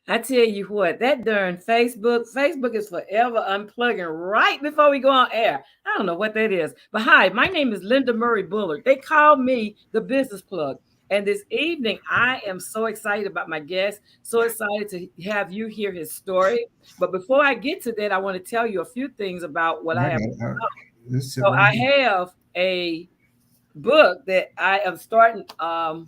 I tell you what, that darn Facebook is forever unplugging right before we go on air. I don't know what that is. But hi, my name is Linda Murray Bullard. They call me the business plug. And this evening, I am so excited about my guest, so excited to have you hear his story. But before I get to that, I want to tell you a few things about what I I have. got this sit So right I here. have a book that I am starting on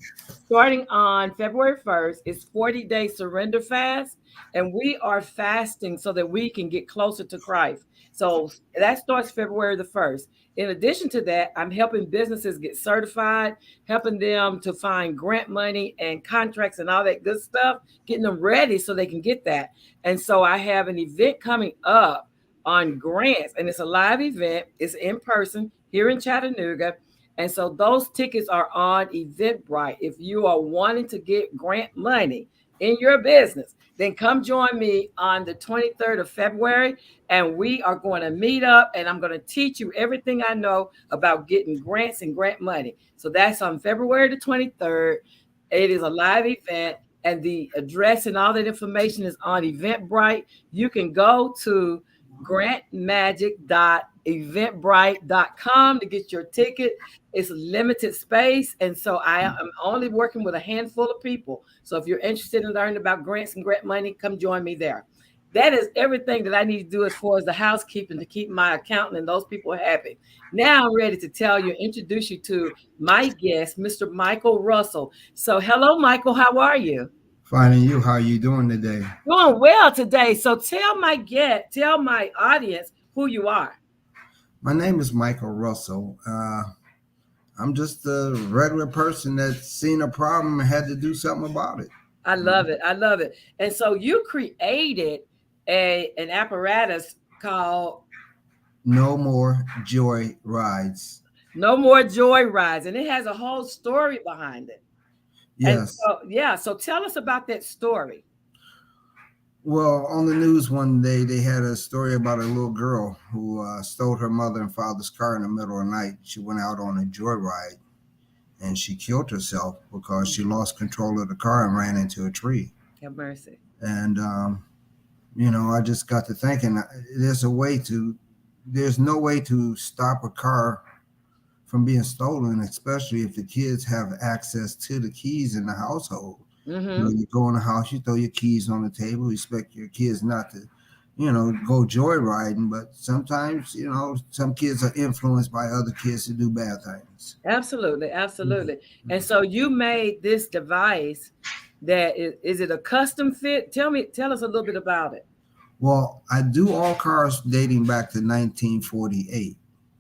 February 1st. It's 40-day surrender fast, and we are fasting so that we can get closer to Christ. So that starts February the 1st. In addition to that, I'm helping businesses get certified, helping them to find grant money and contracts and all that good stuff, getting them ready so they can get that. And so I have an event coming up on grants, and it's a live event. It's in person here in Chattanooga, and so those tickets are on Eventbrite. If you are wanting to get grant money in your business, then come join me on the 23rd of February, and we are going to meet up, and I'm going to teach you everything I know about getting grants and grant money. So that's on February the 23rd. It is a live event, and the address and all that information is on Eventbrite. You can go to grantmagic.eventbrite.com to get your ticket. It's limited space, and so I am only working with a handful of people. So if you're interested in learning about grants and grant money, come join me there. That is everything that I need to do as far as the housekeeping to keep my accountant and those people happy. Now I'm ready to tell you, introduce you to my guest, Mr. Michael Russell. So hello, Michael. How are you? Finding you. How you doing today? Doing well today. So tell my audience who you are. My name is Michael Russell. I'm just a regular person that's seen a problem and had to do something about it. I love it. I love it. And so you created a an apparatus called No more joy rides. No More Joy Rides, and it has a whole story behind it. And Yes. so yeah, so tell us about that story. Well, on the news one day, they had a story about a little girl who stole her mother and father's car in the middle of the night. She went out on a joyride and she killed herself because she lost control of the car and ran into a tree. Have mercy. And I just got to thinking, there's a way to, there's no way to stop a car from being stolen, especially if the kids have access to the keys in the household. Mm-hmm. You go in the house, you throw your keys on the table, you expect your kids not to, go joyriding. But sometimes, some kids are influenced by other kids to do bad things. Absolutely, absolutely. And so you made this device that is it a custom fit? Tell us a little bit about it. Well, I do all cars dating back to 1948.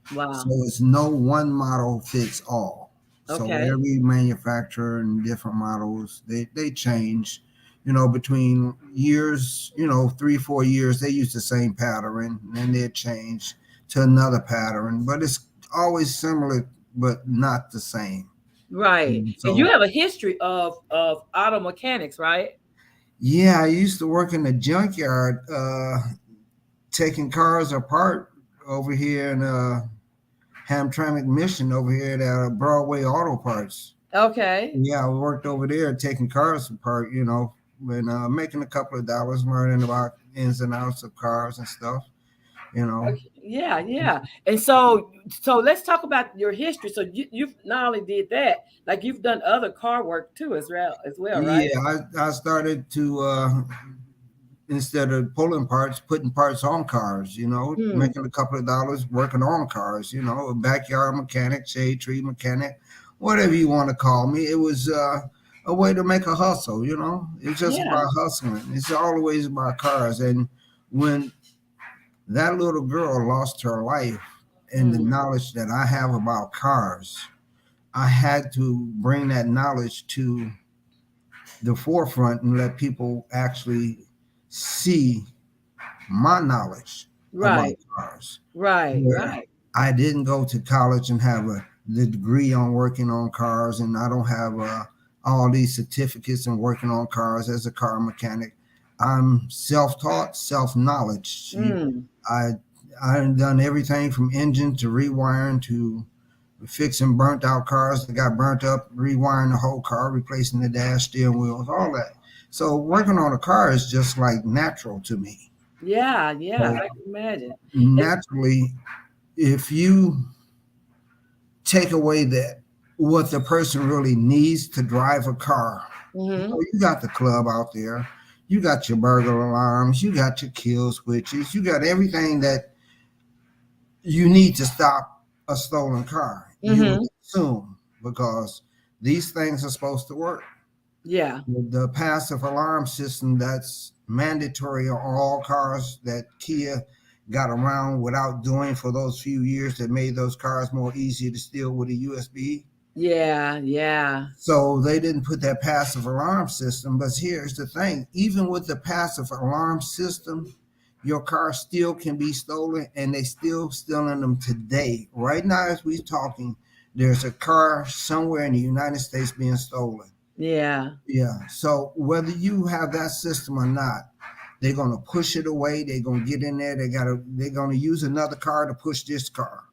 So Wow. it's no one model fits all. So Okay. every manufacturer and different models, they change, between years, 3, 4 years, they use the same pattern and then they change to another pattern, but it's always similar, but not the same. Right. And And you so, have a history of auto mechanics, right? yeah, I used to work in the junkyard, taking cars apart over here in Hamtramck Mission over here at Broadway Auto Parts. Okay. Yeah, I worked over there taking cars apart, and making a couple of dollars, learning about ins and outs of cars and stuff, you know. Okay. Yeah, yeah. And so let's talk about your history. So you've not only did that, like you've done other car work too as well, right? Yeah, I started to, instead of pulling parts, putting parts on cars, Hmm. making a couple of dollars working on cars, a backyard mechanic, shade tree mechanic, whatever you want to call me. It was a way to make a hustle, It's just Yeah. about hustling. It's always about cars. And when that little girl lost her life and the Hmm. knowledge that I have about cars, I had to bring that knowledge to the forefront and let people actually see my knowledge about Right. cars. Right. Where Right. I didn't go to college and have the degree on working on cars, and I don't have all these certificates in working on cars as a car mechanic. I'm self-taught, self-knowledge. Hmm. I I've done everything from engine to rewiring to fixing burnt out cars that got burnt up, rewiring the whole car, replacing the dash, steering wheels, all that. So working on a car is just like natural to me. Yeah, yeah, So I can imagine. And naturally, if you take away that what the person really needs to drive a car, mhm, you got the club out there, you got your burglar alarms, you got your kill switches, you got everything that you need to stop a stolen car. You would mhm, assume because these things are supposed to work. yeah, The passive alarm system that's mandatory on all cars that Kia got around without doing for those few years that made those cars more easy to steal with a USB. yeah, yeah, So they didn't put that passive alarm system. But here's the thing, even with the passive alarm system, your car still can be stolen and they still stealing them today. Right now, as we're talking, there's a car somewhere in the United States being stolen. yeah, Yeah. So whether you have that system or not, they're gonna push it away. They're gonna get in there. They're gonna use another car to push this car.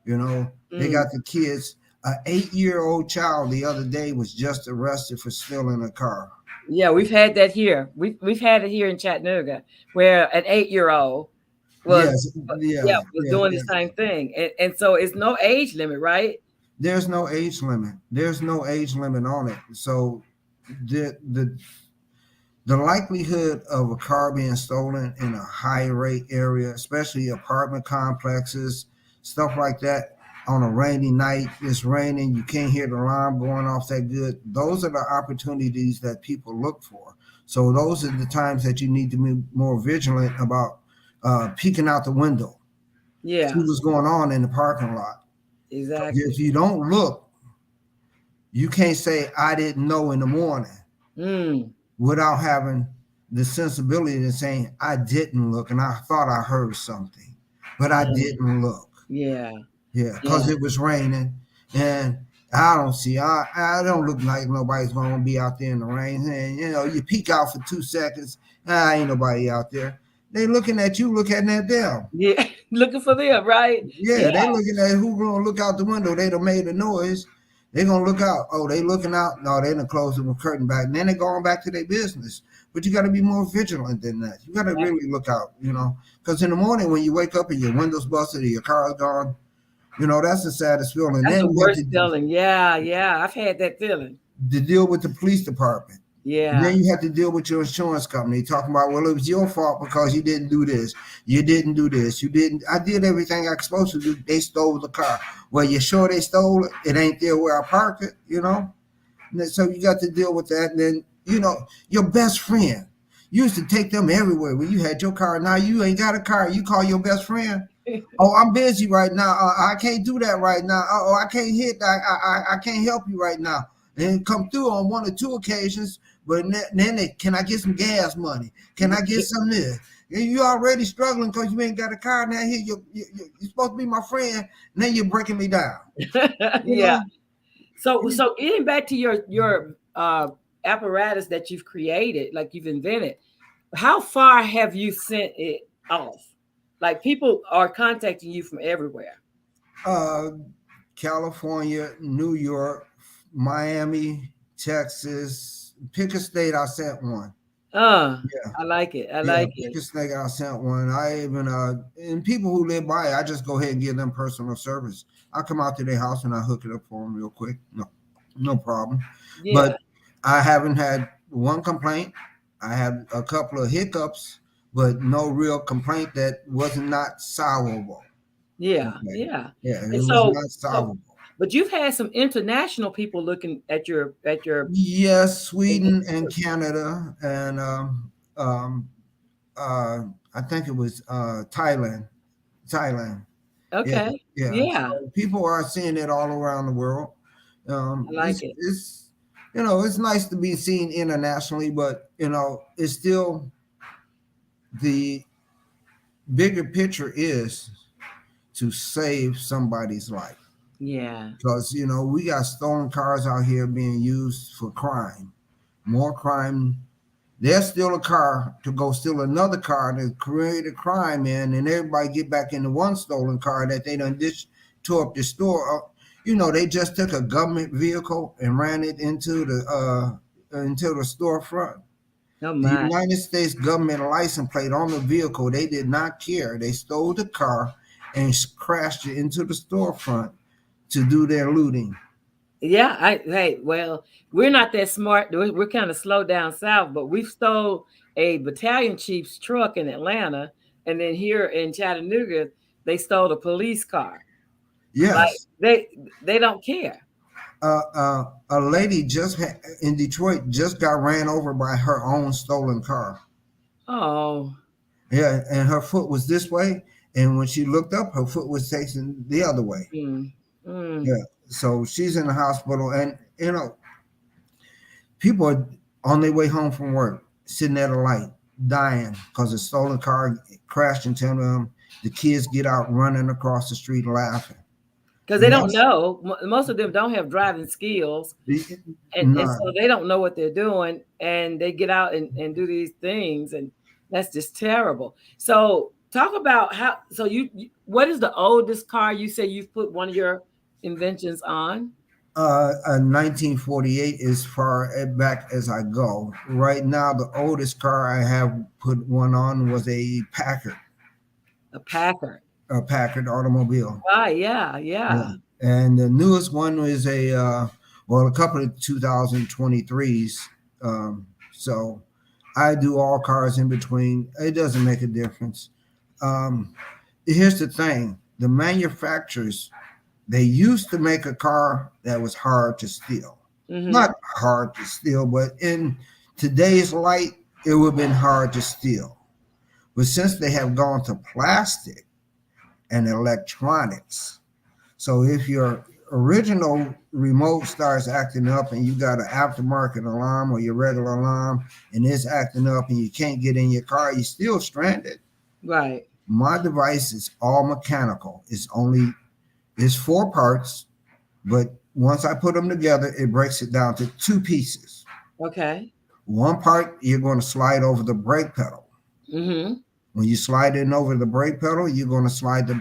You know, they mm. got the kids. An 8-year-old child the other day was just arrested for stealing a car. Yeah, we've had that here. We've had it here in Chattanooga where an 8-year-old was Yes, yeah, yeah, was yeah, doing the yeah. same thing. And so it's no age limit, right? There's no age limit. There's no age limit on it. So the likelihood of a car being stolen in a high rate area, especially apartment complexes, stuff like that, on a rainy night, it's raining, you can't hear the alarm going off that good. Those are the opportunities that people look for. So those are the times that you need to be more vigilant about peeking out the window, see Yeah, what's going on in the parking lot. exactly. If you don't look, you can't say I didn't know in the morning Mm, without having the sensibility to saying I didn't look and I thought I heard something, but I mm, didn't look. yeah, Yeah, yeah. because it was raining and I don't look like nobody's gonna be out there in the rain. And you peek out for 2 seconds, ain't nobody out there. They looking at you, looking at them. Yeah, looking for them, right? Yeah, Yeah, they looking at who gonna look out the window. They done made a noise. They gonna look out. Oh, they looking out. No, they done closed the curtain back. And then they going back to their business. But you got to be more vigilant than that. You got to really look out. Because in the morning when you wake up and your windows busted or your car's gone, that's the saddest feeling. And that's then the you have worst feeling. Yeah, yeah. I've had that feeling. to deal with the police department. And Yeah, then you have to deal with your insurance company talking about, well, it was your fault because you didn't do this. You didn't do this. You didn't. I did everything I was supposed to do. They stole the car. Well, you sure they stole it? It ain't there where I parked it. And then, so you got to deal with that. And then, your best friend. You used to take them everywhere when you had your car. Now you ain't got a car. You call your best friend. Oh, I'm busy right now. I can't do that right now. Oh, I can't hit. I can't help you right now. And come through on one or two occasions, but then can I get some gas money? Can I get some this? You already struggling because you ain't got a car. Now here you're supposed to be my friend. Now you're breaking me down. You yeah. know. So getting back to your apparatus that you've created, like you've invented, how far have you sent it off? Like people are contacting you from everywhere. Uh, California, New York, Miami, Texas. Pick a state. I sent one. Uh, Yeah. I like it. I Yeah, like pick it. a snake. I sent one. I even and people who live by, I just go ahead and give them personal service. I come out to their house and I hook it up for them real quick. No, no problem. Yeah, But I haven't had one complaint. I had a couple of hiccups, but no real complaint that was not solvable. yeah, Okay. yeah. Yeah, And it was so, not so, solvable. but you've had some international people looking at your. Yes, Sweden and Canada and um, I think it was Thailand. Thailand. Yeah, Okay, yeah. yeah, So people are seeing it all around the world. I like It's it. it's it's nice to be seen internationally, but it's still the bigger picture is to save somebody's life Yeah, because we got stolen cars out here being used for crime, more crime. There's still a car to go steal another car to create a crime in, and everybody get back in the one stolen car that they done tore up the store. They just took a government vehicle and ran it into the storefront. Oh The my. United States government license plate on the vehicle, they did not care. They stole the car and crashed it into the storefront to do their looting. Yeah, hey, well, we're not that smart. We're kind of slow down south, but we stole a battalion chief's truck in Atlanta, and then here in Chattanooga, they stole a police car. Like Yes, they don't care. a lady in Detroit just got ran over by her own stolen car. Oh, Yeah, and her foot was this way, and when she looked up, her foot was facing the other way. mm, mm. Yeah, so she's in the hospital, and people are on their way home from work, sitting at a light, dying because a stolen car crashed into them. The kids get out running across the street laughing. Because they And don't that's know. Most of them don't have driving skills, and so none. they don't know what they're doing, and they get out and do these things, and that's just terrible. So talk about how. So what is the oldest car you say you've put one of your inventions on? 1948 is far back as I go. Right now, the oldest car I have put one on was A Packard. A Packard automobile. Ah, yeah, Yeah. yeah. And the newest one is a couple of 2023s. So I do all cars in between. It doesn't make a difference. Um, Here's the thing: the manufacturers, they used to make a car that was hard to steal. Mm-hmm. Not hard to steal, but in today's light, it would have been hard to steal. But since they have gone to plastic and electronics, so if your original remote starts acting up and you got an aftermarket alarm or your regular alarm and it's acting up and you can't get in your car, you're still stranded. Right. My device is all mechanical. It's four parts, but once I put them together, it breaks it down to two pieces. Okay. One part, you're going to slide over the brake pedal. Mm-hmm. When you slide in over the brake pedal, you're going to slide the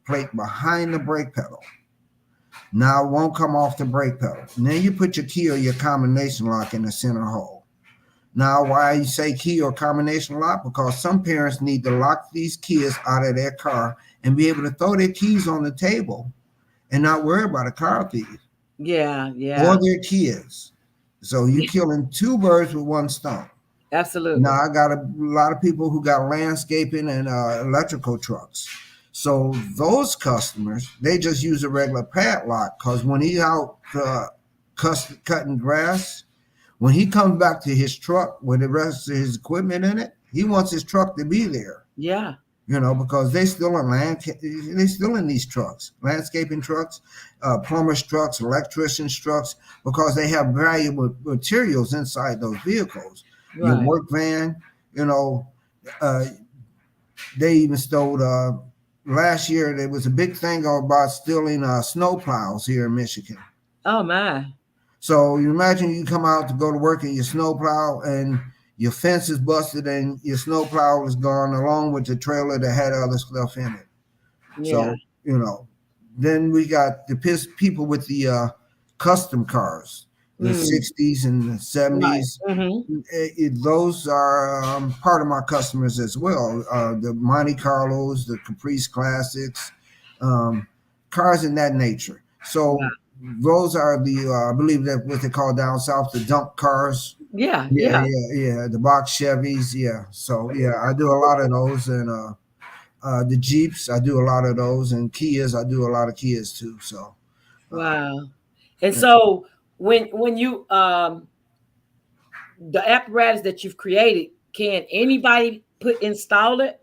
plate behind the brake pedal. Now it won't come off the brake pedal. And then you put your key or your combination lock in the center hole. Now, why you say key or combination lock? Because some parents need to lock these kids out of their car and be able to throw their keys on the table and not worry about a car thief Yeah, or yeah. their kids. So you're Yeah, killing two birds with one stone. Now absolutely. I got a lot of people who got landscaping and electrical trucks. So those customers, they just use a regular padlock because when he's out cutting grass, when he comes back to his truck with the rest of his equipment in it, he wants his truck to be there. Yeah. Because they still in these trucks, landscaping trucks, plumbers trucks, electricians trucks, because they have valuable materials inside those vehicles. Your Right. work van, you know, uh, they even stole. Last year there was a big thing about stealing snow plows here in Michigan. Oh my. So you imagine you come out to go to work in your snowplow and your fence is busted and your snowplow is gone along with the trailer that had other stuff in it. Yeah. So, then we got the people with the custom cars, the Mm. 60s and the Right. 70s. Mm-hmm. Those are part of my customers as well. The Monte Carlos, the Caprice Classics, um, cars in that nature. Wow. So those are I believe that what they call down south, the dump cars. Yeah, Yeah, yeah. yeah, yeah. The box Chevys. Yeah. So yeah, I do a lot of those, and the Jeeps, I do a lot of those, and Kias, I do a lot of Kias too. So uh, Wow. And so when you the apparatus that you've created, can anybody put install it?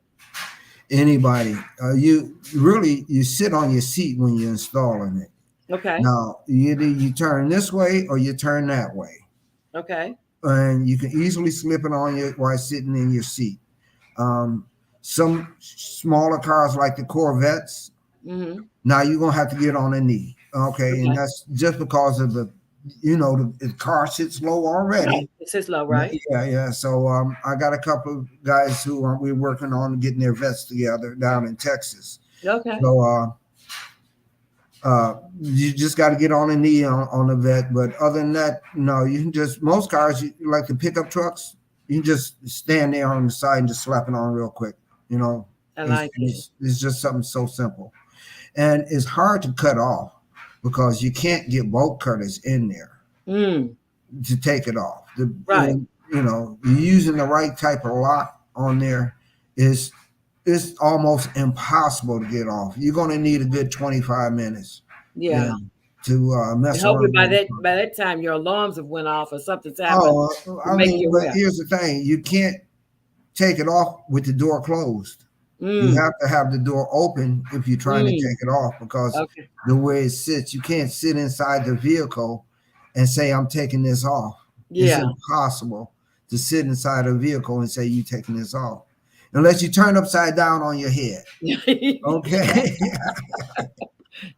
anybody, you sit on your seat when you're installing it. Okay. Now, either you turn this way or you turn that way, Okay. and you can easily slip it on you while sitting in your seat. Um, some smaller cars like the Corvettes, Mm-hmm. now you're gonna have to get on a knee, okay, and Okay. that's just because of the car sits low Right. already. It says low, right? Yeah, yeah. So I got a couple of guys who we're working on getting their vets together down in Texas. Okay. So you just got to get on a knee on the vet. But other than that, no, you can just most cars like the pickup trucks. You can just stand there on the side and just slap it on real quick. You know, I like it. it's just something so simple, and it's hard to cut off because you can't get bolt cutters in there Mm, to take it off. right. You know, using the right type of lock on there is it's almost impossible to get off. You're going to need a good 25 minutes, yeah, Yeah. to And mess hopefully around by with the that time your alarms have went off or something's happened Oh, to I make mean, you but aware. here's the thing: you can't take it off with the door closed. You Mm, have to have the door open if you're trying to mm. take it off because Okay. the way it sits, you can't sit inside the vehicle and say, I'm taking this off. It's Yeah. impossible to sit inside a vehicle and say, you taking this off. Unless you turn upside down on your head. Okay.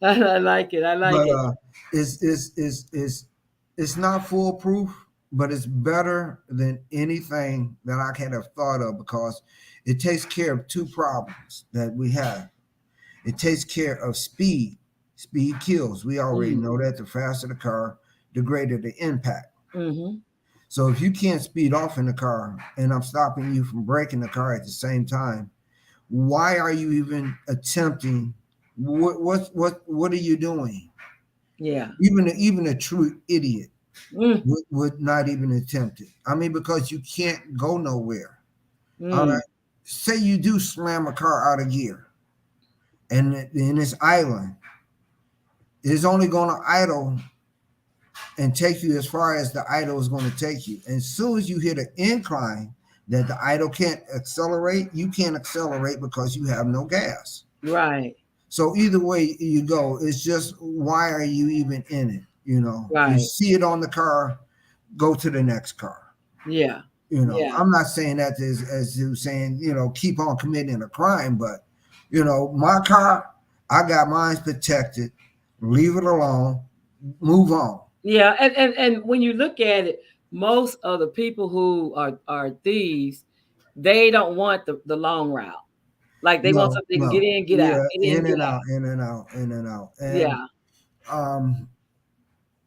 I like it. I like But it. it's not foolproof, but it's better than anything that I could have thought of because it takes care of two problems that we have. It takes care of speed. Speed kills. We already Mm, know that. The faster the car, the greater the impact. hmm. So if you can't speed off in the car and I'm stopping you from braking the car at the same time, why are you even attempting? What are you doing? Yeah. Even a true idiot Mm, would not even attempt it. I mean, because you can't go nowhere. All mm. right. Say you do slam a car out of gear and in it's idling, it's only going to idle and take you as far as the idle is going to take you. And as soon as you hit an incline that the idle can't accelerate, you can't accelerate because you have no gas. Right. So either way you go, it's just why are you even in it? You know, you Right. see it on the car, go to the next car. Yeah. You know, Yeah. I'm not saying that as you saying, you know, keep on committing a crime, but you know, my car, I got mine protected. Leave it alone. Move on. Yeah. And when you look at it, most of the people who are thieves, they don't want the long route. Like they want No, something they can get no. in, get out, Yeah, get in, in get and out. out, in and out, in and out. And Yeah. um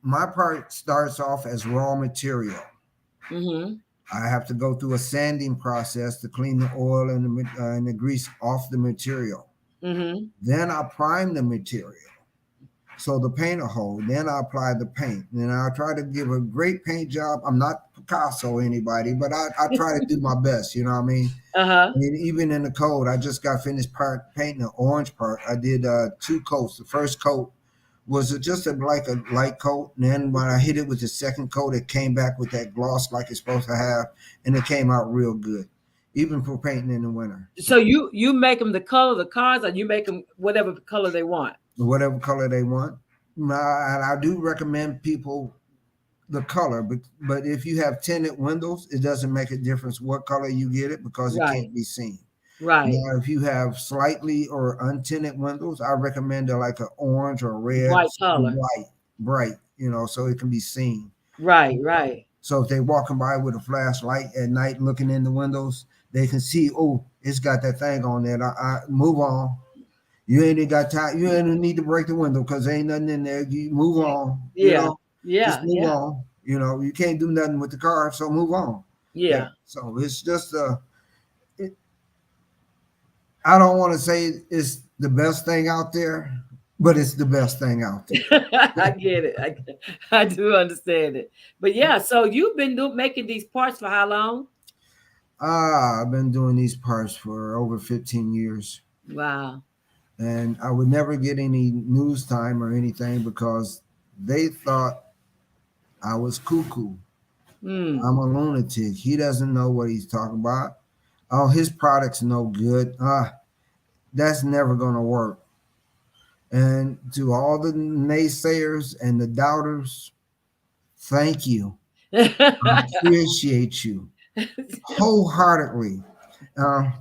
my part starts off as raw material. Mm-hmm. I have to go through a sanding process to clean the oil and the grease off the material. Mm-hmm. Then I prime the material so the paint will hold. Then I apply the paint. Then I try to give a great paint job. I'm not Picasso or anybody, but I try to do my best. You know what I mean? Uh-huh. I mean, even in the coat, I just got finished painting the orange part. I did two coats. The first coat was just like a light coat. And then when I hit it with the second coat, it came back with that gloss like it's supposed to have. And it came out real good, even for painting in the winter. So you make them the color of the cars, or you make them whatever color they want. Whatever color they want. And I do recommend people the color, but if you have tinted windows, it doesn't make a difference what color you get it because it Right. can't be seen. Right. Now, if you have slightly or untinted windows, I recommend like an orange or red, Bright color. bright, you know, so it can be seen. Right. Right. So if they're walking by with a flashlight at night looking in the windows, they can see, oh, it's got that thing on there. I move on. You ain't got time. You ain't need to break the window because ain't nothing in there. You move on. You Yeah. know, just Yeah. move Yeah. on. You know, you can't do nothing with the car, so move on. Yeah. Yeah. So it's just it, I don't want to say it's the best thing out there, but it's the best thing out there. I get it. I do understand it. But yeah, so you've been making these parts for how long? I've been doing these parts for over 15 years, Wow. and I would never get any news time or anything because they thought I was cuckoo. Hmm. I'm a lunatic. He doesn't know what he's talking about. Oh, his product's no good. That's never going to work. And to all the naysayers and the doubters, thank you. I appreciate you wholeheartedly. Uh,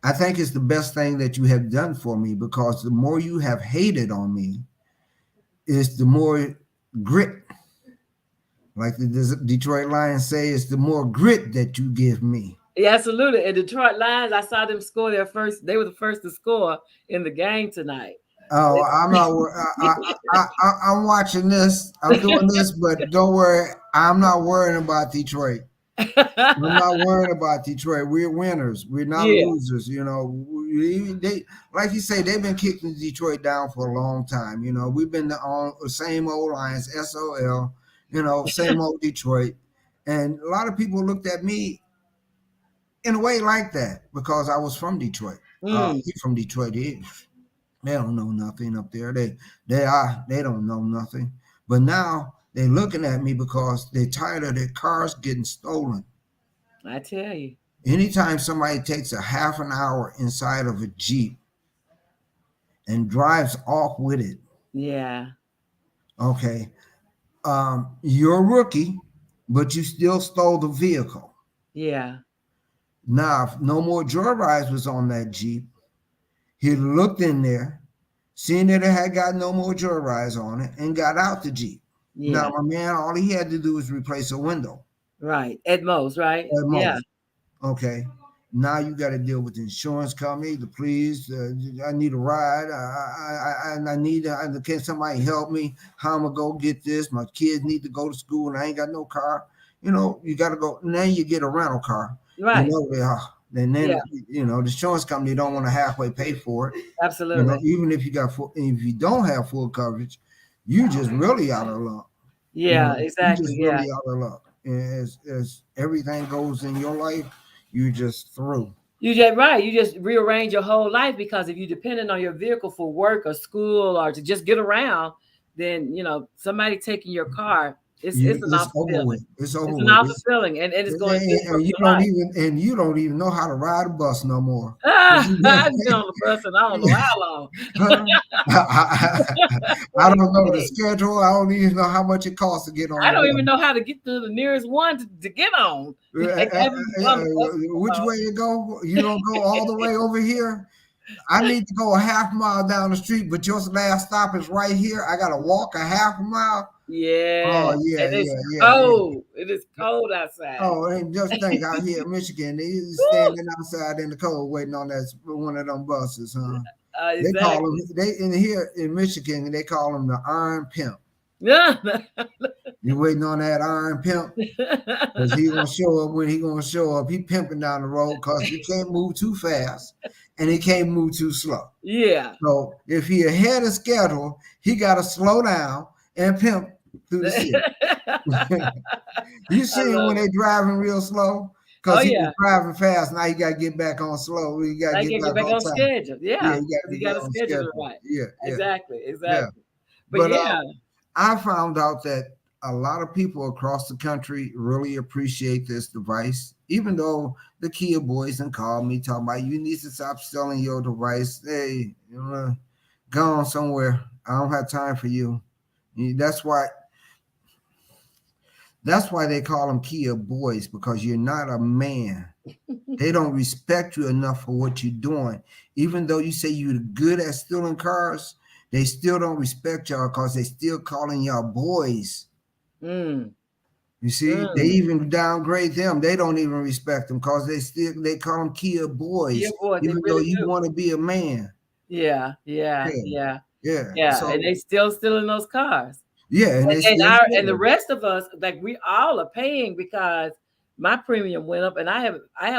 I think it's the best thing that you have done for me because the more you have hated on me, is the more grit. Like the Detroit Lions say, it's the more grit that you give me. Yeah, absolutely. And Detroit Lions, I saw them score their first. They were the first to score in the game tonight. Oh, I'm not. I'm watching this. I'm doing this, but don't worry. I'm not worrying about Detroit. I'm not worried about Detroit. We're winners. We're not Yeah. losers. They like you say, they've been kicking Detroit down for a long time. We've been on the same old lines, SOL. Same old Detroit, and a lot of people looked at me in a way like that because I was from Detroit. Mm, He from Detroit. They don't know nothing up there. They don't know nothing. But now they're looking at me because they're tired of their cars getting stolen. I tell you. Anytime somebody takes a half an hour inside of a Jeep and drives off with it, Yeah. okay, you're a rookie, but you still stole the vehicle. Yeah. Now, if no more joyrides was on that Jeep, he looked in there, seen that it had got no more joyrides on it, and got out the Jeep. Now, Yeah. my man, all he had to do was replace a window Right. At most, right? at Yeah. most. Okay. Now you got to deal with the insurance company, the police. I need a ride. I need. Can somebody help me? How I'm gonna go get this? My kids need to go to school, and I ain't got no car. You got to go. Now you get a rental car. Right. They are. And then Yeah. the insurance company don't want to halfway pay for it. Absolutely. Even if if you don't have full coverage, you just really out of luck. Yeah. You Exactly. just Yeah. really out of luck. As everything goes in your life, you just through. You just right. You just rearrange your whole life because if you're dependent on your vehicle for work or school or to just get around, then somebody taking your car. It's an It's awful over feeling. with. It's over It's an with. awful feeling, and it's going to And disrupt you your don't life. even know how to ride a bus no more. I've been on the bus and I don't know how long. Huh? What I do you don't know the think? schedule. I don't even know how much it costs to get on I the don't bus. even know how to get to the nearest one to get on. Like, I haven't been on the bus Which before. way you go? You don't go all the way over here. I need to go a half mile down the street, but your last stop is right here. I gotta walk a half a mile. Yeah, Oh yeah, and it's yeah, yeah, yeah. cold. It is cold outside. Oh, and just think out here in Michigan, they Woo! standing outside in the cold waiting on that one of them buses, huh? They call them Exactly. they in here in Michigan. They call them the Iron Pimp. Yeah. You waiting on that Iron Pimp because he gonna show up when he gonna show up. He pimping down the road because he can't move too fast and he can't move too slow. Yeah. So if he ahead of schedule, he got to slow down and pimp through the city. You I see him when love they it. driving real slow Oh because he was yeah. driving fast. Now you got to get back on slow. You got to I get can get back back on on time. schedule. Yeah, Yeah, you got because to you got get to on schedule it schedule. right. Yeah, yeah, Exactly. yeah. Exactly. But But yeah. I found out that a lot of people across the country really appreciate this device, even though the Kia boys and called me talking about you need to stop selling your device. Hey, go on somewhere. I don't have time for you. That's why they call them Kia boys because you're not a man. They don't respect you enough for what you're doing. Even though you say you're good at stealing cars, they still don't respect y'all because they still calling y'all boys. Mm, You see, they mm. even downgrade them. They don't even respect them because they call them Kia Yeah, boys, boy, they even though really you do. want to be a man. Yeah, yeah, Yeah, yeah, yeah. yeah. And So they still in those cars. yeah, and they And still the stealing. rest of us, like we all are paying because my premium went up, and I have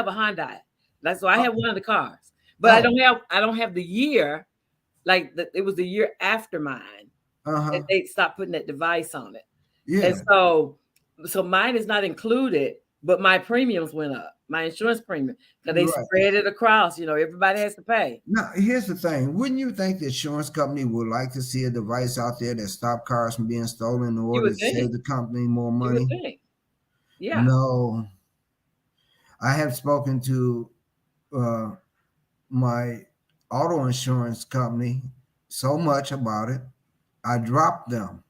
a Hyundai. That's so I Oh, have one of the cars, but oh, I don't have the year like it was the year after mine that uh-huh. they stopped putting that device on it, and Yeah, so mine is not included, but my premiums went up, my insurance premium, because they right. spread it across. Everybody has to pay. Now, here's the thing. Wouldn't you think the insurance company would like to see a device out there that stop cars from being stolen in You order would to save think. the company more You would money? think. Yeah. No. I have spoken to uh, my auto insurance company so much about it. I dropped them.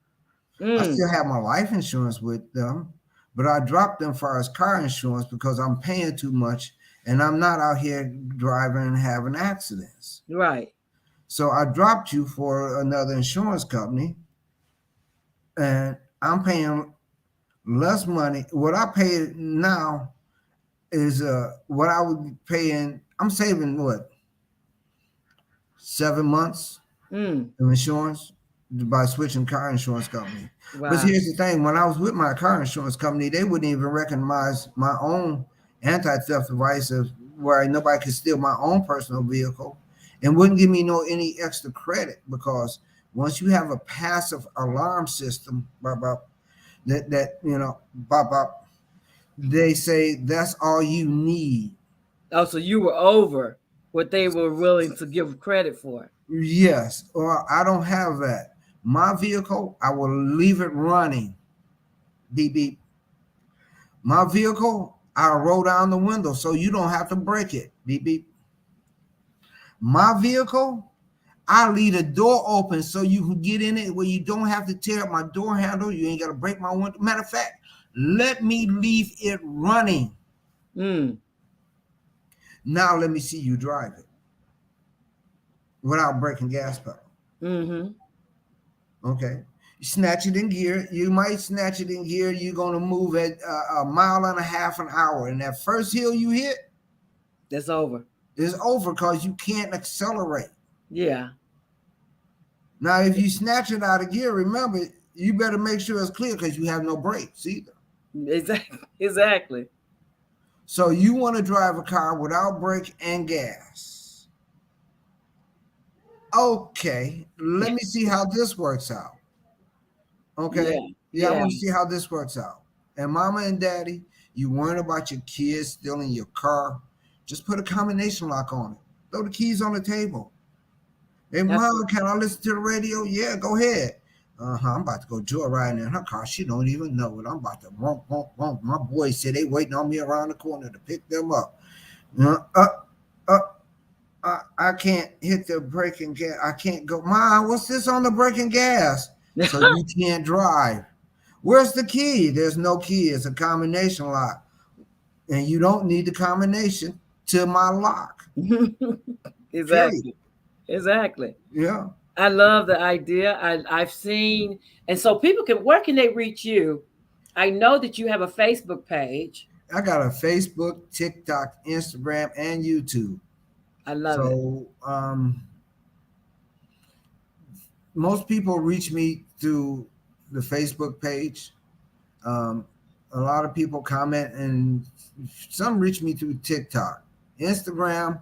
I Mm, still have my life insurance with them, but I dropped them for as car insurance because I'm paying too much and I'm not out here driving and having accidents. right. So I dropped you for another insurance company and I'm paying less money. What I pay now is what I would be paying. I'm saving what 7 months Mm, of insurance by switching car insurance company. But Wow. here's the thing: when I was with my car insurance company, they wouldn't even recognize my own anti-theft device of where nobody could steal my own personal vehicle, and wouldn't give me no any extra credit because once you have a passive alarm system, bop, bop, that bop, bop, they say that's all you need. Oh, so you were over what they were willing to give credit for. Yes, or I don't have that. My vehicle, I will leave it running. Beep beep. My vehicle, I'll roll down the window so you don't have to break it. Beep beep. My vehicle, I leave the door open so you can get in it where you don't have to tear up my door handle. You ain't got to break my window. Matter of fact, let me leave it running. Mm. Now let me see you drive it without breaking gas pedal. Mm-hmm. Okay. You snatch it in gear. You might snatch it in gear. You're going to move at a mile and a half an hour. And that first hill you hit That's over. is over because you can't accelerate. Yeah. Now, if you snatch it out of gear, remember, you better make sure it's clear because you have no brakes either. Exactly. Exactly. So you want to drive a car without brake and gas. Okay, let me see how this works out. Okay. Yeah. Yeah, I Yeah. want to see how this works out. And mama and daddy, you worrying about your kids stealing your car. Just put a combination lock on it. Throw the keys on the table. Hey, mom, Absolutely. can I listen to the radio? Yeah, go ahead. I'm about to go joyride in her car. She don't even know it. I'm about to wonk, wonk, wonk. My boys said they waiting on me around the corner to pick them up. Uh, uh, uh, I can't hit the brake and gas. I can't go. Mom, what's this on the brake and gas? So you can't drive. Where's the key? There's no key. It's a combination lock. And you don't need the combination to my lock. Period. Exactly. Exactly. Yeah. I love the idea. I've seen, and so people can. Where can they reach you? I know that you have a Facebook page. I got a Facebook, TikTok, Instagram, and YouTube. I love it. So most people reach me through the Facebook page. Um, a lot of people comment, and some reach me through TikTok, Instagram.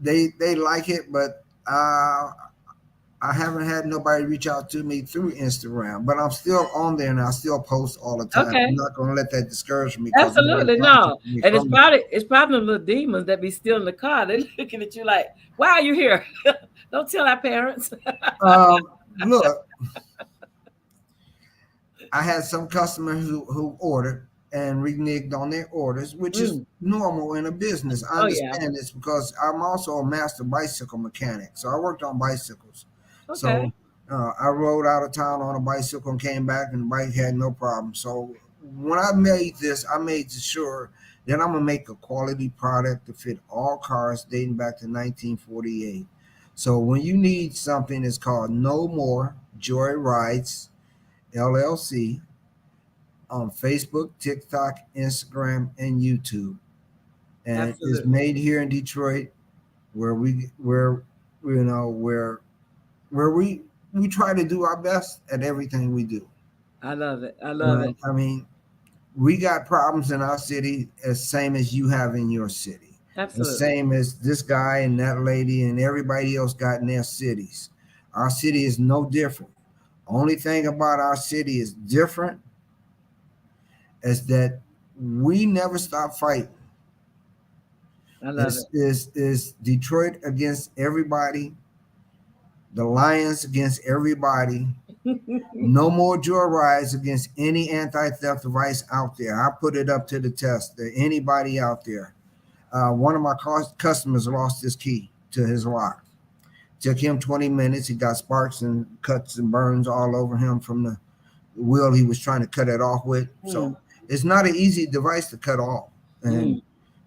They like it, but I haven't had nobody reach out to me through Instagram. But I'm still on there, and I still post all the time. I'm Okay. not going to let that discourage me because nobody's Absolutely no. contacting me And from it. it's probably the little demons that be still in the car. They're looking at you like, why are you here? Don't tell our parents. Look, I had some customers who ordered and reneged on their orders, which is Mm. normal in a business. I Oh yeah. understand this because I'm also a master bicycle mechanic. So I worked on bicycles. So Okay. I rode out of town on a bicycle and came back, and the bike had no problem. So when I made this, I made sure that I'm gonna make a quality product to fit all cars dating back to 1948. So when you need something, it's called No More Joy Rides LLC on Facebook, TikTok, Instagram, and YouTube. And it's Absolutely. made here in Detroit, where where you know where we try to do our best at everything we do. I love it. I love it. I mean, we got problems in our city as same as you have in your city, the Absolutely. same as this guy and that lady and everybody else got in their cities. Our city is no different. Only thing about our city is different is that we never stop fighting. I love Is Detroit against everybody, the Lions against everybody. it. No more joyrides against any anti-theft device out there. I put it up to the test. There anybody out there. One of my customers lost his key to his lock. Took him 20 minutes. He got sparks and cuts and burns all over him from the wheel he was trying to cut it off with. Mm, So it's not an easy device to cut off. And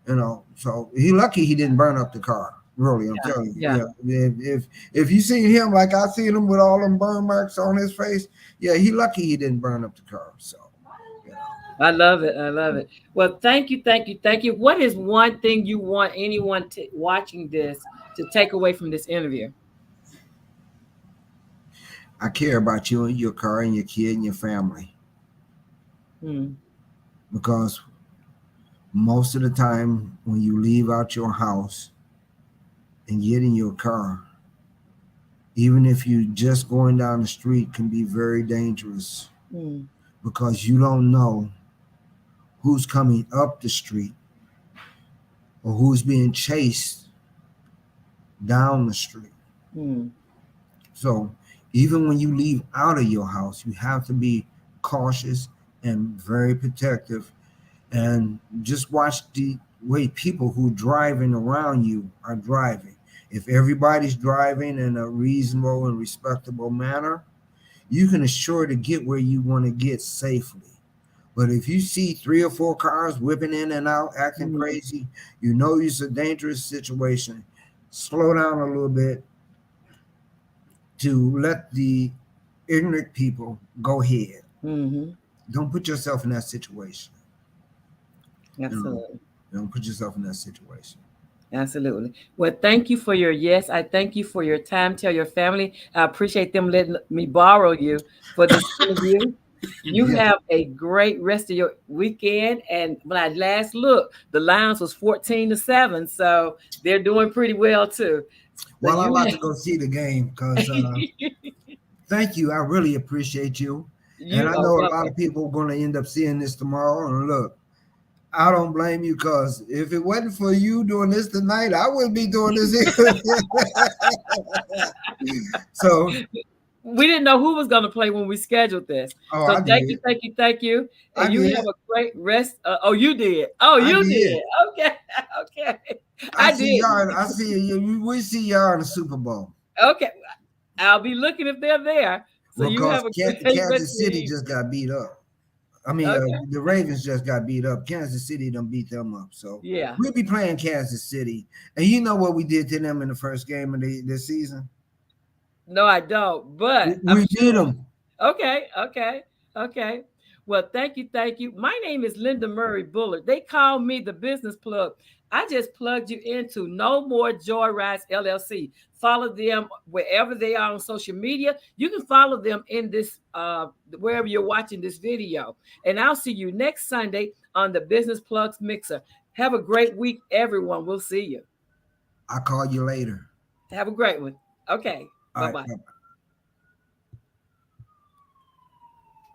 mm. so he lucky he didn't burn up the car. Really, I'm Yeah. telling you. Yeah. Yeah, if you see him like I seen him with all them burn marks on his face, yeah, he lucky he didn't burn up the car. So, you know, I love it. I love it. Well, thank you. Thank you. Thank you. What is one thing you want anyone watching this to take away from this interview? I care about you and your car and your kid and your family Mm, because most of the time when you leave out your house and get in your car, even if you just going down the street, can be very dangerous mm, because you don't know who's coming up the street or who's being chased down the street. mm, So even when you leave out of your house, you have to be cautious and very protective and just watch the way people who driving around you are driving. If everybody's driving in a reasonable and respectable manner, you can assure to get where you want to get safely. But if you see three or four cars whipping in and out, acting mm, crazy, you know it's a dangerous situation. Slow down a little bit to let the ignorant people go ahead. mm-hmm. Don't put yourself in that situation. You know, Absolutely. don't put yourself in that situation. Absolutely. Well, thank you for your yes. I thank you for your time. Tell your family. I appreciate them letting me borrow you for this interview. You Yes. have a great rest of your weekend. And when I last looked, the Lions was 14-7. So they're doing pretty well too. So Well, I'm you about have to go see the game because thank you. I really appreciate you. And you I are know a lot welcome. of people are going to end up seeing this tomorrow. And look, I don't blame you because if it wasn't for you doing this tonight, I wouldn't be doing this here. So, We didn't know who was going to play when we scheduled this. oh, So I thank you, did. thank you, thank you. I And you did. have a great rest. Oh, you did. Oh, I you did. did. Okay. Okay. I I see didn't. y'all. I see you. We see y'all in the Super Bowl. Okay. I'll be looking if they're there. So Well, you because have a great rest of Kansas your City evening. just got beat up. I mean, Okay. the Ravens just got beat up. Kansas City done beat them up. So Yeah. we'll be playing Kansas City. And you know what we did to them in the first game of the season? No, I don't. We, But I'm we beat sure. them. Okay, okay, okay. Well, thank you, thank you. My name is Linda Murray Bullard. They call me the business plug. I just plugged you into No More Joyrides LLC. Follow them wherever they are on social media. You can follow them in this wherever you're watching this video. And I'll see you next Sunday on the Business Plugs Mixer. Have a great week, everyone. We'll see you. I'll call you later. Have a great one. Okay. All Bye right. bye. Bye-bye.